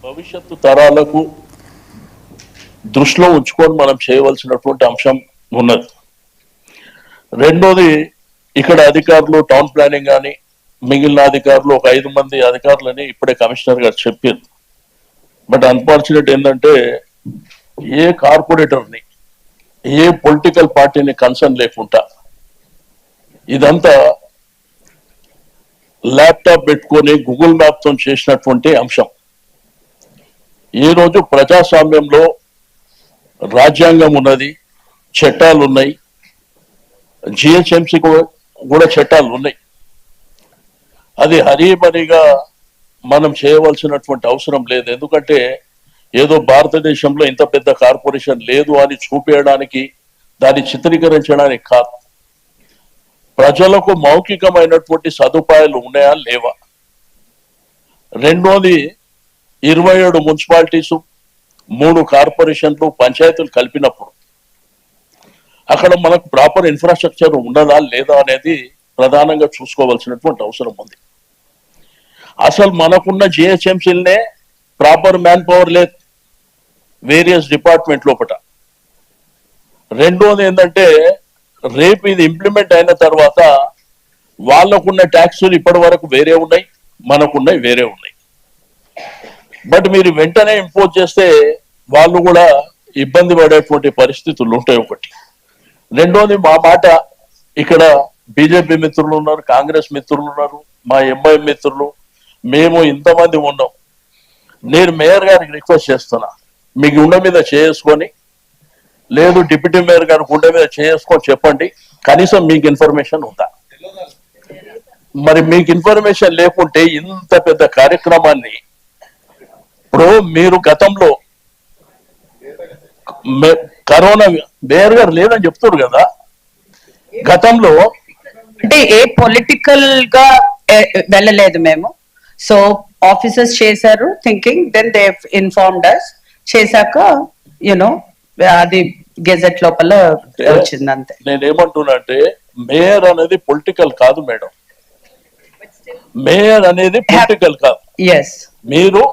భవిష్యత్తు తరాలకు దృష్టిలో ఉంచుకొని మనం చేయవలసినటువంటి అంశం ఉన్నది. రెండోది, ఇక్కడ అధికారులు టౌన్ ప్లానింగ్ కానీ మిగిలిన అధికారులు ఒక 5 మంది అధికారులని ఇప్పుడే కమిషనర్ గారు చెప్పారు. బట్ అన్ఫార్చునేట్ ఏంటంటే ఏ కార్పొరేటర్ని ఏ పొలిటికల్ పార్టీని కన్సర్న్ లేకుండా ఇదంతా ల్యాప్టాప్ పెట్టుకొని గూగుల్ మ్యాప్ తో చేసినటువంటి అంశం. ఈ రోజు ప్రజాస్వామ్యంలో రాజ్యాంగం ఉన్నది, చట్టాలు ఉన్నాయి, జిహెచ్ఎంసీ కూడా చట్టాలు ఉన్నాయి. అది హరీమరిగా మనం చేయవలసినటువంటి అవసరం లేదు. ఎందుకంటే ఏదో భారతదేశంలో ఇంత పెద్ద కార్పొరేషన్ లేదు అని చూపించడానికి, దాన్ని చిత్రీకరించడానికి కాదు. ప్రజలకు మౌఖికమైనటువంటి సదుపాయాలు ఉన్నాయా లేవా. రెండోది, 27 మున్సిపాలిటీసు 3 కార్పొరేషన్లు పంచాయతీలు కలిపినప్పుడు అక్కడ మనకు ప్రాపర్ ఇన్ఫ్రాస్ట్రక్చర్ ఉన్నదా లేదా అనేది ప్రధానంగా చూసుకోవాల్సినటువంటి అవసరం ఉంది. అసలు మనకున్న జిహెచ్ఎంసీలనే ప్రాపర్ మ్యాన్ పవర్ లేదు వేరియస్ డిపార్ట్మెంట్ లోపల. రెండోది ఏంటంటే రేపు ఇది ఇంప్లిమెంట్ అయిన తర్వాత వాళ్ళకున్న ట్యాక్సులు ఇప్పటి వరకు వేరే ఉన్నాయి, మనకున్నాయి వేరే ఉన్నాయి. బట్ మీరు వెంటనే ఇంపోజ్ చేస్తే వాళ్ళు కూడా ఇబ్బంది పడేటువంటి పరిస్థితులు ఉంటాయి ఒకటి. రెండోది, మా మాట ఇక్కడ బీజేపీ మిత్రులు ఉన్నారు, కాంగ్రెస్ మిత్రులు ఉన్నారు, మా ఎంఐఎం మిత్రులు, మేము ఇంతమంది ఉన్నాం. నేను మేయర్ గారికి రిక్వెస్ట్ చేస్తున్నా, మీ గుండె మీద చేసుకొని, లేదు డిప్యూటీ మేయర్ గారి గుండె మీద చేసుకొని చెప్పండి, కనీసం మీకు ఇన్ఫర్మేషన్ ఉందా. మరి మీకు ఇన్ఫర్మేషన్ లేకుంటే ఇంత పెద్ద కార్యక్రమాన్ని ఇప్పుడు మీరు గతంలో కరోనా మేయర్ గారు లేదని చెప్తారు కదా, గతంలో అంటే ఏ పొలిటికల్ గా వెళ్ళలేదు మేము. సో ఆఫీసర్స్ చేశారు థింకింగ్, దెన్ దే ఇన్ఫార్మ్డ్ అస్. చేశాక యునో అది గెజెట్ లోపల వచ్చింది అంతే. నేనేమంటున్నా అంటే మేయర్ అనేది పొలిటికల్ కాదు మేడం, మేయర్ అనేది పొలిటికల్ కాదు. మీరు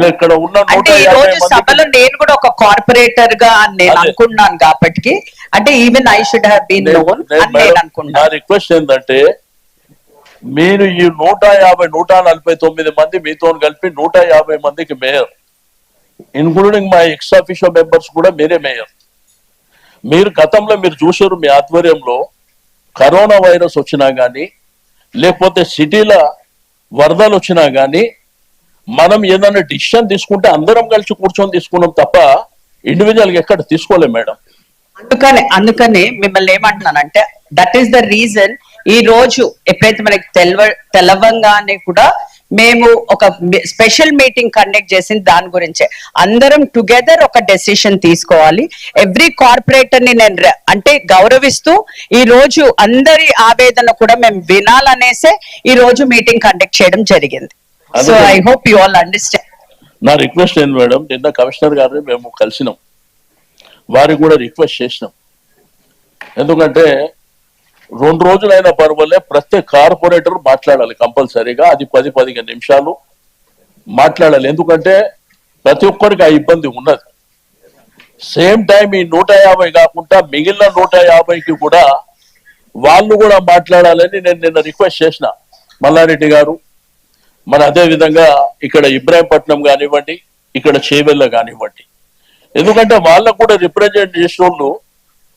ఇక్కడ ఉన్న అంటే ఈ రోజు సభలో నేను కూడా ఒక కార్పొరేటర్ గా నేను అనుకున్నాను కాబట్టి, అంటే even I should have been known అని నేను అనుకున్నాను. నా రిక్వెస్ట్ ఏంటంటే మీరు ఈ 150 149 మంది మీతో కలిపి 150 మందికి మేయర్, ఇన్క్లూడింగ్ మా ఎక్స్ ఆఫీషియల్ మెంబర్స్ కూడా మీరే మేయర్. మీరు గతంలో మీరు చూసారు, మీ ఆధ్వర్యంలో కరోనా వైరస్ వచ్చినా గానీ లేకపోతే సిటీల వరదలు వచ్చినా గానీ మనం ఏదైనా డిసిషన్ తీసుకుంటే అందరం కలిసి కూర్చొని తీసుకున్నాం తప్ప ఇండివిజువల్ గా ఎక్కడ తీసుకోలేం మేడం. అందుకనే మిమ్మల్ని ఏమంటున్నానంటే దట్ ఈస్ ద రీజన్. ఈ రోజు ఎప్పుడైతే మనకి తెలవంగానే కూడా మేము ఒక స్పెషల్ మీటింగ్ కండక్ట్ చేసింది దాని గురించే. అందరం టుగెదర్ ఒక డెసిషన్ తీసుకోవాలి. ఎవ్రీ కార్పొరేటర్ ని నేను అంటే గౌరవిస్తూ ఈ రోజు అందరి ఆవేదన కూడా మేము వినాలనేసే ఈ రోజు మీటింగ్ కండక్ట్ చేయడం జరిగింది. So I hope you all understand. నా రిక్వెస్ట్ ఏంటి మేడం, నిన్న కమిషనర్ గారిని మేము కలిసినాం, వారికి కూడా రిక్వెస్ట్ చేసినాం. ఎందుకంటే 2 రోజులైనా పర్వాలే, ప్రతి కార్పొరేటర్ మాట్లాడాలి కంపల్సరీగా. అది 10-15 నిమిషాలు మాట్లాడాలి. ఎందుకంటే ప్రతి ఒక్కరికి ఆ ఇబ్బంది ఉన్నది. సేమ్ టైం ఈ 150 కాకుండా మిగిలిన 150కి కూడా వాళ్ళు కూడా మాట్లాడాలని నేను నిన్న రిక్వెస్ట్ చేసిన. మల్లారెడ్డి గారు, మరి అదే విధంగా ఇక్కడ ఇబ్రాహీంపట్నం కానివ్వండి, ఇక్కడ చేవెళ్ళ కానివ్వండి. ఎందుకంటే వాళ్ళకు కూడా రిప్రజెంట్ చేసిన వాళ్ళు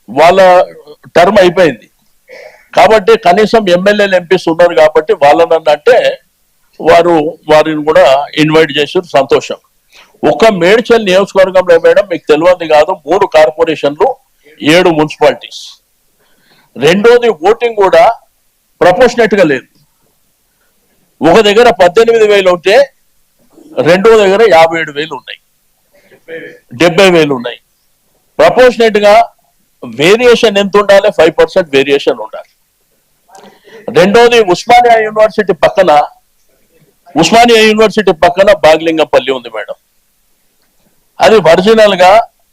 వాళ్ళ టర్మ్ అయిపోయింది కాబట్టి కనీసం ఎమ్మెల్యేలు ఎంపీస్ ఉన్నారు కాబట్టి వాళ్ళనన్నా అంటే వారిని కూడా ఇన్వైట్ చేసి సంతోషం. ఒక్క మేడ్చల్ నియోజకవర్గంలో మేడం మీకు తెలియదు కాదు, 3 కార్పొరేషన్లు 7 మున్సిపాలిటీస్. రెండోది, ఓటింగ్ కూడా ప్రపోర్షనేట్ గా లేదు. ఒక దగ్గర 18,000 ఉంటే రెండో దగ్గర 57,000 ఉన్నాయి, 70,000 ఉన్నాయి. ప్రపోర్షనేట్ గా వేరియేషన్ ఎంత ఉండాలి? 5% వేరియేషన్ ఉండాలి. రెండోది, ఉస్మానియా యూనివర్సిటీ పక్కన బాగ్లింగంపల్లి ఉంది మేడం. అది ఒరిజినల్ గా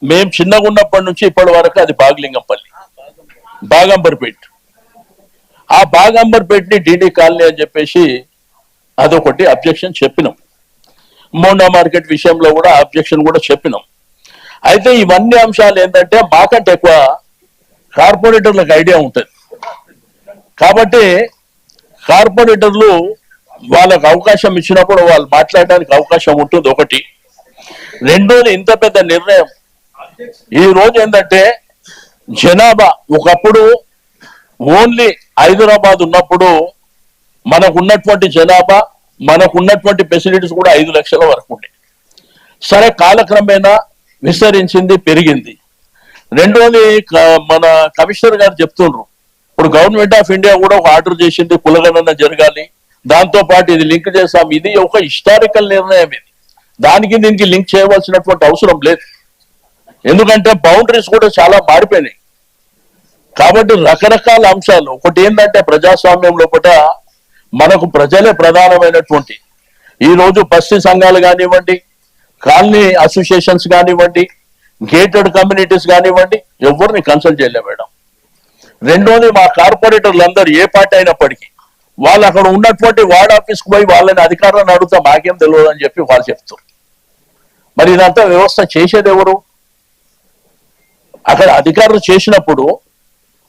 మేము చిన్నగా ఉన్నప్పటి నుంచి ఇప్పటి వరకు అది బాగ్లింగంపల్లి, బాగంబర్పేట్. ఆ బాగంబర్పేట్ ని డిడి కాలనీ అని చెప్పేసి అదొకటి అబ్జెక్షన్ చెప్పినాం. మోండా మార్కెట్ విషయంలో కూడా అబ్జెక్షన్ కూడా చెప్పినాం. అయితే ఇవన్నీ అంశాలు ఏంటంటే మాకంటే ఎక్కువ కార్పొరేటర్లకు ఐడియా ఉంటుంది. కాబట్టి కార్పొరేటర్లు వాళ్ళకు అవకాశం ఇచ్చినప్పుడు వాళ్ళు మాట్లాడడానికి అవకాశం ఉంటుంది ఒకటి. రెండోది, ఇంత పెద్ద నిర్ణయం ఈ రోజు ఏంటంటే జనాభా ఒకప్పుడు ఓన్లీ హైదరాబాద్ ఉన్నప్పుడు మనకు ఉన్నటువంటి జనాభా, మనకు ఉన్నటువంటి ఫెసిలిటీస్ కూడా 5 లక్షల వరకు ఉండే. సరే, కాలక్రమేణా విస్తరించింది, పెరిగింది. రెండోది, మన కమిషనర్ గారు చెప్తుండ్రు, ఇప్పుడు గవర్నమెంట్ ఆఫ్ ఇండియా కూడా ఒక ఆర్డర్ చేసింది కులగణన జరగాలి, దాంతో పాటు ఇది లింక్ చేస్తాం. ఇది ఒక హిస్టారికల్ నిర్ణయం. ఇది దానికి దీనికి లింక్ చేయవలసినటువంటి అవసరం లేదు. ఎందుకంటే బౌండరీస్ కూడా చాలా మారిపోయినాయి. కాబట్టి రకరకాల అంశాలు, ఒకటి ఏంటంటే ప్రజాస్వామ్యం లోపల మనకు ప్రజలే ప్రధానమైనటువంటి, ఈ రోజు బస్తీ సంఘాలు కానివ్వండి, కాలనీ అసోసియేషన్స్ కానివ్వండి, గేటెడ్ కమ్యూనిటీస్ కానివ్వండి, ఎవరిని కన్సల్ట్ చేయలేం మేడం. రెండోది, మా కార్పొరేటర్లు అందరూ ఏ పార్టీ అయినప్పటికీ వాళ్ళు అక్కడ ఉన్నటువంటి వార్డ్ ఆఫీస్కి పోయి వాళ్ళని అధికారులను అడుగుతా మాకేం తెలియదు అని చెప్పి వాళ్ళు చెప్తారు. మరి ఇదంతా వ్యవస్థ చేసేది ఎవరు? అక్కడ అధికారులు చేసినప్పుడు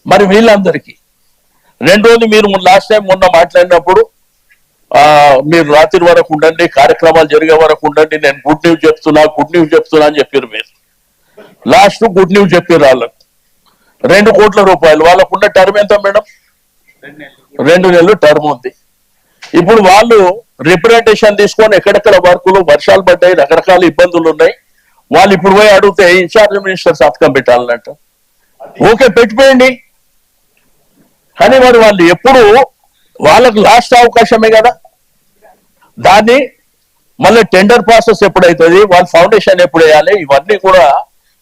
మరి వీళ్ళందరికీ. రెండోది, మీరు లాస్ట్ టైం మొన్న మాట్లాడినప్పుడు మీరు రాత్రి వరకు ఉండండి, కార్యక్రమాలు జరిగే వరకు ఉండండి, నేను గుడ్ న్యూస్ చెప్తున్నా అని చెప్పారు. మీరు లాస్ట్ గుడ్ న్యూస్ చెప్పారు వాళ్ళకు. 2 కోట్ల రూపాయలు వాళ్ళకున్న టర్మ్ ఎంత మేడం? 2 నెలలు టర్మ్ ఉంది. ఇప్పుడు వాళ్ళు రిప్రజెంటేషన్ తీసుకొని ఎక్కడెక్కడ వర్కులు, వర్షాలు పడ్డాయి, రకరకాల ఇబ్బందులు ఉన్నాయి, వాళ్ళు ఇప్పుడు పోయి అడిగితే ఇన్ఛార్జ్ మినిస్టర్ సంతకం పెట్టాలన్నట్టు. ఓకే, పెట్టిపోయండి. కానీ మరి వాళ్ళు ఎప్పుడు వాళ్ళకు లాస్ట్ అవకాశమే కదా. దాన్ని మళ్ళీ టెండర్ ప్రాసెస్ ఎప్పుడైతుంది, వాళ్ళ ఫౌండేషన్ ఎప్పుడు వేయాలి, ఇవన్నీ కూడా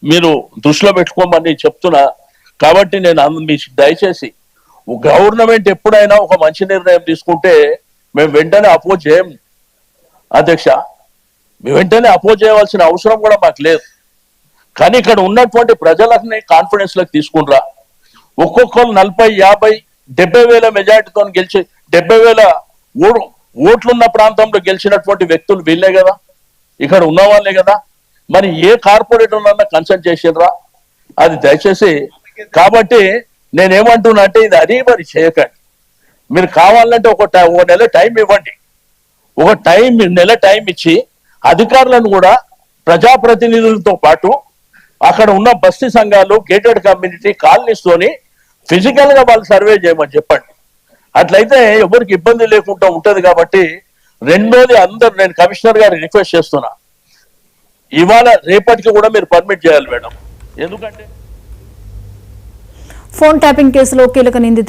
మీరు దృష్టిలో పెట్టుకోమని చెప్తున్నా. కాబట్టి నేను మీ దయచేసి గవర్నమెంట్ ఎప్పుడైనా ఒక మంచి నిర్ణయం తీసుకుంటే మేము వెంటనే అపోజ్ చేయం అధ్యక్ష. వెంటనే అపోజ్ చేయవలసిన అవసరం కూడా మాకు లేదు. కానీ ఇక్కడ ఉన్నటువంటి ప్రజలని కాన్ఫిడెన్స్ లోకి తీసుకుంటారా? ఒక్కొక్కరు 40, 50, 70 వేల మెజార్టీతో గెలిచి 70 వేల ఓట్లున్న ప్రాంతంలో గెలిచినటువంటి వ్యక్తులు వీళ్ళే కదా, ఇక్కడ ఉన్న వాళ్ళే కదా. మరి ఏ కార్పొరేటర్ అన్నా కన్సల్ట్ చేసిండ్రా? అది దయచేసి. కాబట్టి నేనేమంటున్నా అంటే ఇది అదే మరి చేయకండి. మీరు కావాలంటే ఒక నెల టైం ఇవ్వండి. నెల టైం ఇచ్చి అధికారులను కూడా ప్రజాప్రతినిధులతో పాటు అక్కడ ఉన్న బస్తీ సంఘాలు, గేటెడ్ కమ్యూనిటీ, కాలనీస్తోని ఫిజికల్ గా వాళ్ళు సర్వే చేయమని చెప్పండి. అట్లయితే ఎవరికి ఇబ్బంది లేకుండా ఉంటది. కాబట్టి రెండోది, అందరు నేను కమిషనర్ గారికి రిక్వెస్ట్ చేస్తున్నా, ఇవాళ రేపటికి కూడా మీరు పర్మిట్ చేయాలి మేడం. ఎందుకంటే ఫోన్ ట్యాపింగ్ కేసులో కీలక నిందితుడు